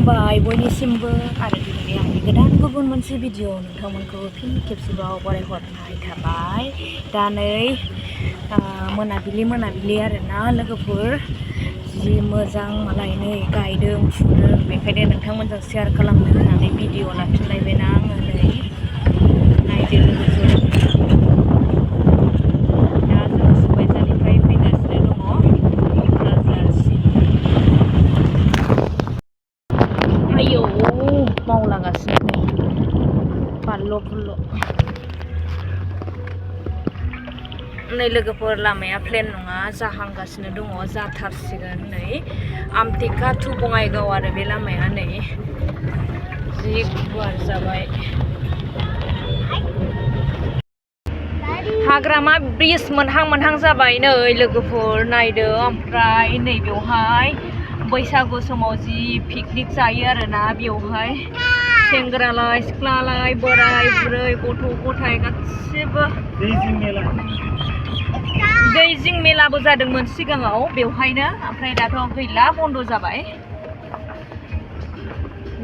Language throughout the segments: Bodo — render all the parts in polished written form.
खुलुमबाय बयनिसिमबो आरो दिनै आंनि गोदान गुबुन मोनसे भिडिअ नोंथांमोनखौ फिन खेबसेबाव बरायहरनाय थाबाय। दा नै मोनाबिलि आरोना लोगोफोर जि मोजां मालाय नै गायदों फुदों बेखायनो नोंथांमोनजों शेयार खालामनो होननानै भिडिअ लाफिनलायबायना आङो नै नायदो लोगोफोर। दा जोङो सुबायजानिफ्राय फैगासिनो दङ क'क्राझारसिम। आयौ मावलागासिनो नै बानल' नै लोगोफोर लामाया प्लेन नङा जाहांगासिनो दङ जाथारसिगोन नै आमटेका टु बङाइगाव आरो बे लामाया नै जि गुवार जाबाय। हाग्रामा ब्रिज मोनहां जाबाय नै लोगोफोर नायदो। ओमफ्राय नै बेवहाय बैसागु समाव जि पिकनिक जायो आरोना बेवहाय सेंग्रालाय सिख्लालाय बोराय बुरै गथ' गथाय गासिबो दैजिं मेलाबो जादोंमोन सिगाङाव बेवहायनो, ओमफ्राय दाथ' गैला बन्द' जाबाय।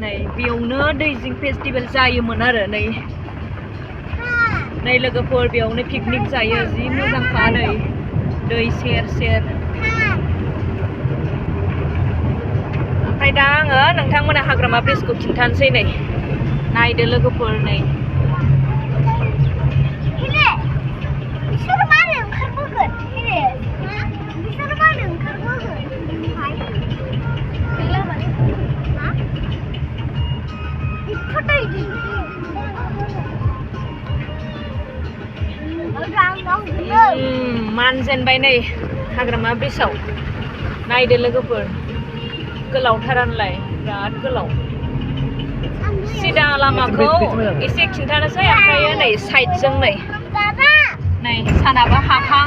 नै बेयावनो दैजिं फेस्टिभेल जायोमोन आरो नै लोगोफोर बेयावनो पिकनिक जायो जि मोजांखा नै दै सेर सेर। ओमफ्राय दा आङो नोंथांमोना हाग्रामा ब्रिजखौ खिन्थानोसै नै नायदो लोगोफोर नै मानजेनबाय नै हाग्रामा ब्रिजआव नायदो लोगोफोर गोलावथारानोलाय बिराद गोलाव। सिदा लामाखौ एसे खिन्थानोसै ओमफ्राय नै साइडजों नै सानाबो हाबहां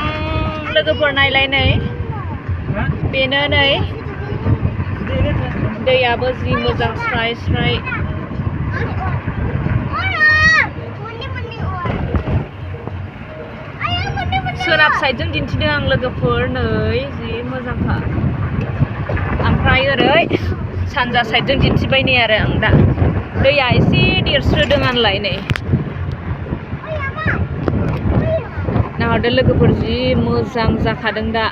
लोगोफोर नायलाय नै बेनो नै दैयाबो जि मोजां स्राय स्राय। सोनाब साइडजों दिन्थिदों आं लोगोफोर नै जि मोजांखा। ओमफ्राय ओरै सानजा साइडजों दिन्थिबाय नै आरो आं दा दैया एसे देरस्रोदों आनलाय नै नाहरदो लोगोफोर जि मोजां जाखादों दा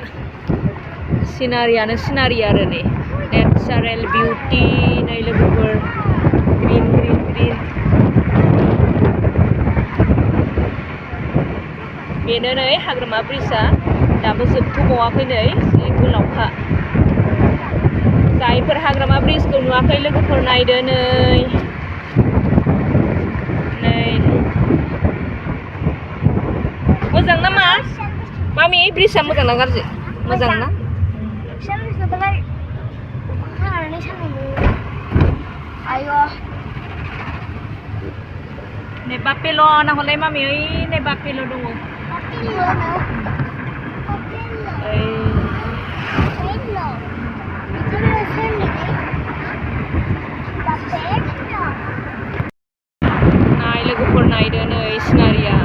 सिनारियानो सिनारि आरो नै नेचारेल बिउटि नै लोगोफोर ग्रिन ग्रिन ग्रिन। बेनो नै हाग्रामा ब्रिजआ दाबो जोबथ'बावाखै नै जि गोलावखा। जायफोर हाग्रामा ब्रिजखौ नुवाखै लोगोफोर नायदो नै मोजां ना मा मामि ब्रिजआ मोजां ना गाज्रि? मोजां ना? नै बापेल' नाहरलाय मामि ओइ नै बापेल' दङ। नाय लोगोफोर नायदो नै सिनारिया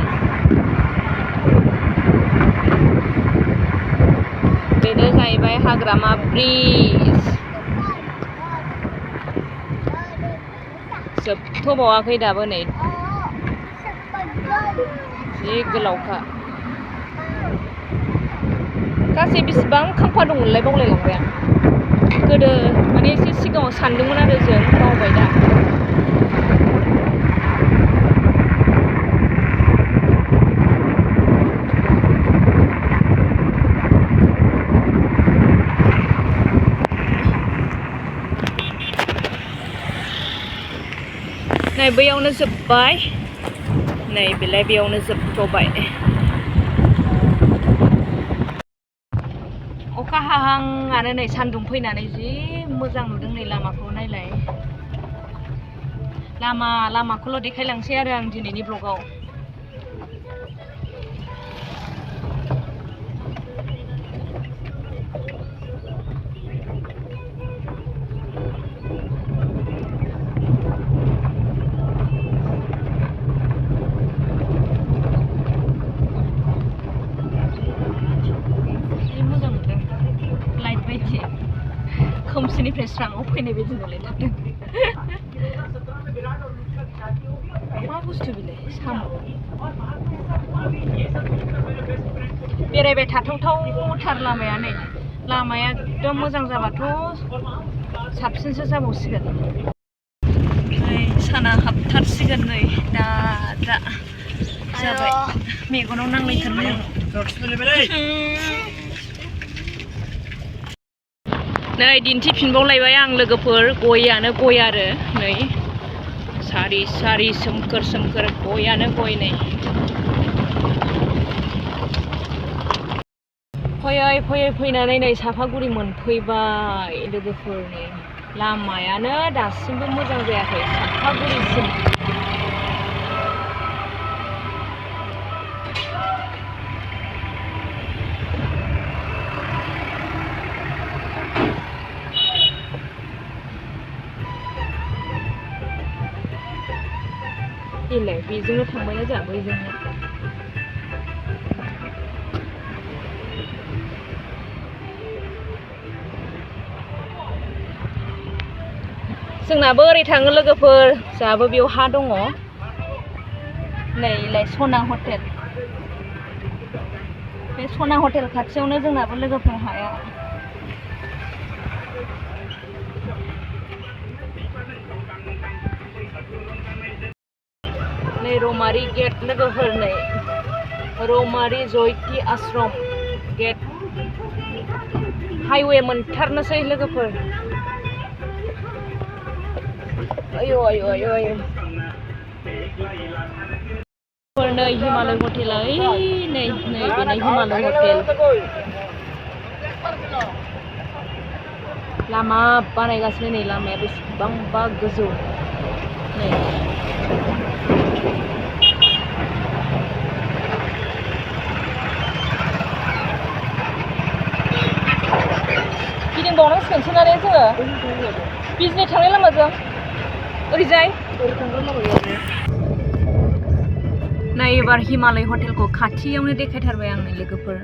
बेनो जाहैबाय हाग्रामा ब्रिज जोबथ'बावाखै दाबो नै जि गोलावखा। गासै बेसेबां खाम्फा दंमोनलाय बावलायलांबाय आं गोदो माने एसे सिगाङाव सानदोंमोन आरो जों बावबाय दा। नै बैयावनो जोब्बाय नै बेलाय बेयावनो जोबथ'बाय। अखा हाहांआनो नै सान्दुं फैनानै जि मोजां नुदों नै लामाखौ नायलाय। लामाखौल' देखायलांसै आरो आं दिनैनि ब्लगाव। खोमसिनि सानिफ्राय स्राङाव फैनाय बायदि मोनलायथारदों मा बुस्थु बिलाय साम' बेरायबाय थाथावथावथार लामाया नै लामाया एकदम मोजां जाबाथ' साबसिनसो जाबावसिगोन साना हाबथारसिगोन नै दा जाबाय मेगनाव नांलायथारबाय नै दिन्थिफिनबावलायबाय आं लोगोफोर गयानो गय आरो नै सारि सारि सोमखोर सोमखोर गयानो गय नै फैयै फैनानै नै साफागुरि मोनफैबाय लोगोफोर नै लामायानो दासिमबो मोजां जायाखै साफागुरिसिम इलाय बेजोंनो थांबायना जोंहा बैजोंनो जोंनाबो ओरै थाङो लोगोफोर जोंहाबो बेयाव हा दङ नै इलाय सना हटेल बे सना हटेल खाथियावनो जोंनाबो लोगोफोर हाया नै रौमारि गेट लोगोफोर नै रौमारि जयति आश्रम गेट हाइवे मोनथारनोसै लोगोफोर आयौ आयौ आयौ आयौ नै हिमालय हटेला नै बेनो हिमालय हटेल लामा बानायगासिनो नै लामाया बेसेबांबा गोजौ नै गिदिंबावनांसिगोनसो ना जोङो बिजनि थांनाय लामाजों ओरैजाय नै एबार हिमालय हटेलखौ खाथियावनो देखायथारबाय आंनो लोगोफोर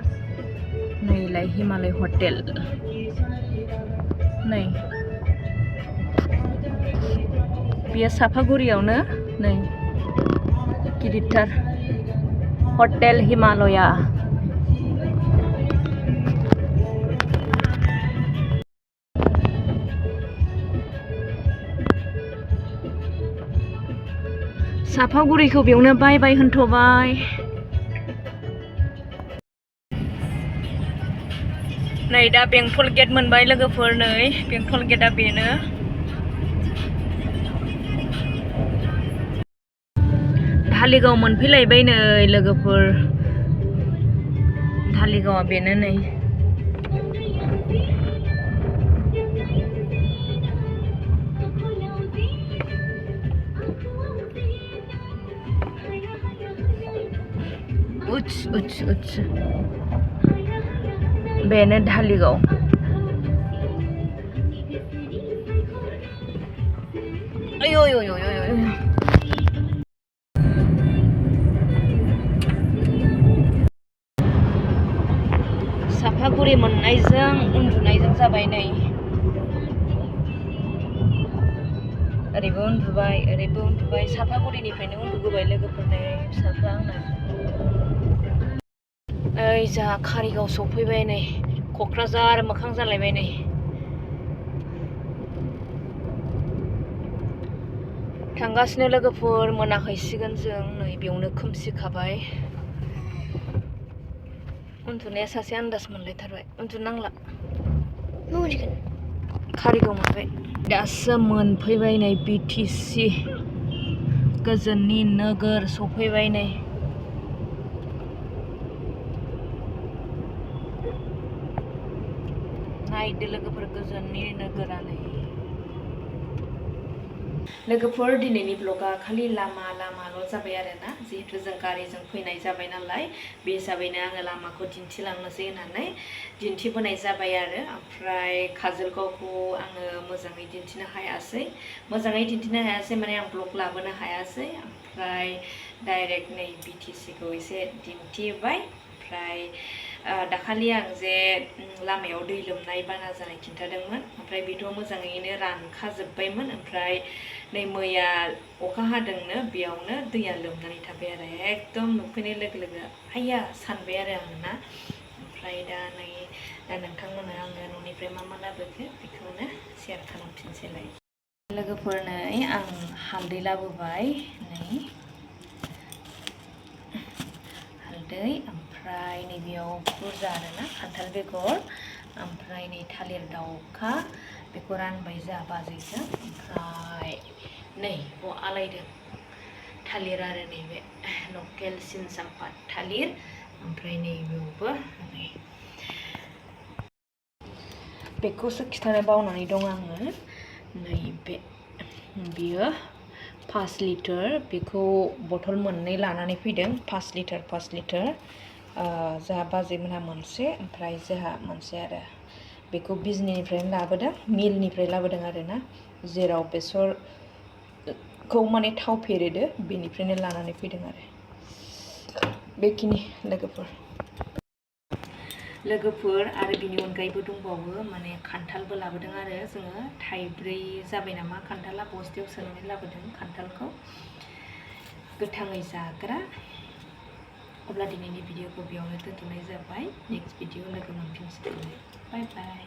नैलाय हिमालय हटेल नै बेयो साफागुरियावनो नै गिदिरथार हटेल हिमालया साफागुरिखौ बेयावनो बाय बाय होनथ'बाय नै दा बेंटल गेट मोनबाय लोगोफोर नै बेंटल गेटआ बेनो धालिगाव मोनफैलायबाय नै लोगोफोर धालिगावआ बेनो नै उच बेनो धालिगाव आयौ साफागुरि मोननायजों उन्दुनायजों जाबाय नै ओरैबो उन्दुबाय साफागुरिनिफ्रायनो उन्दुबोबाय लोगोफोर नै फिसाफ्रा आंना ओइ जोंहा कारिगाव सफैबाय नै क'क्राझार मोखां जालायबाय नै थांगासिनो लोगोफोर मोनाहैसिगोन जों नै बेयावनो खोमसिखाबाय उन्दुनाया सासे आन्दाज मोनलायथारबाय उन्दुनांला कारिगाव मोनबाय दासो मोनफैबाय नै BTC गोजोननि नोगोर सफैबाय नै नायदो लोगोफोर गोजोननि नोगोरा नै लोगोफोर दिनैनि ब्लगा खालि लामाल' जाबाय आरोना जिहेतु जों गारिजों फैनाय जाबाय नालाय बे हिसाबैनो आङो लामाखौ दिन्थिलांनोसै होननानै दिन्थिबोनाय जाबाय आरो ओमफ्राय काजलगावखौ आङो मोजाङै दिन्थिनो हायासै माने आं ब्लग लाबोनो हायासै ओमफ्राय डाइरेक्ट नै BTC खौ एसे दिन्थिबाय ओमफ्राय दाखालि आं जे लामायाव दै लोमनाय बाना जानाय खिन्थादोंमोन ओमफ्राय बेथ' मोजाङैनो रानखाजोब्बायमोन ओमफ्राय नै मैया अखा हादोंनो बेयावनो दैया लोमनानै थाबाय आरो एकदम नुफैनाय लोगो लोगो आइया सानबाय आरो आङो ना ओमफ्राय दा नोंथांमोननो आङो न'निफ्राय मा लाबोखो बेखौनो शेयार खालामफिनसैलाय लोगोफोर नै आं हालदै लाबोबाय नै हालदै ओमफ्राय नैबेयाव बुरजा आरोना खान्थाल बेगर ओमफ्राय नै थालिर दाउखा बेखौ रानबाय जोंहा बाजैजों ओमफ्राय नै बेयाव आलायदों थालिर आरो नैबे लकेल सिनसाम्पा थालिर ओमफ्राय नैबेयावबो नै बेखौसो खिथानो बावनानै दं आङो नैबे बियो 5 लिटार बेखौ बथल मोननै लानानै फैदों 5 लिटार जोंहा बाजैमोनहा मोनसे ओमफ्राय जोंहा मोनसे आरो बेखौ बिजनीनिफ्रायनो लाबोदों मिलनिफ्राय लाबोदों आरोना जेराव बेसरखौ माने थाव फेरेदो बेनिफ्रायनो लानानै फैदों आरो बेखिनि लोगोफोर आरो बिनि अनगायैबो दंबावो माने खान्थालबो लाबोदों आरो जोङो थाइब्रै जाबाय नामा खान्थाला बस्थायाव सोनानै लाबोदों खान्थालखौ गोथाङै जाग्रा अब्ला दिनैनि भिडिअखौ बेयावनो दोनथ'नाय जाबाय नेक्स्ट भिडिअ लोगो मोनफिनसिगोन बाय बाय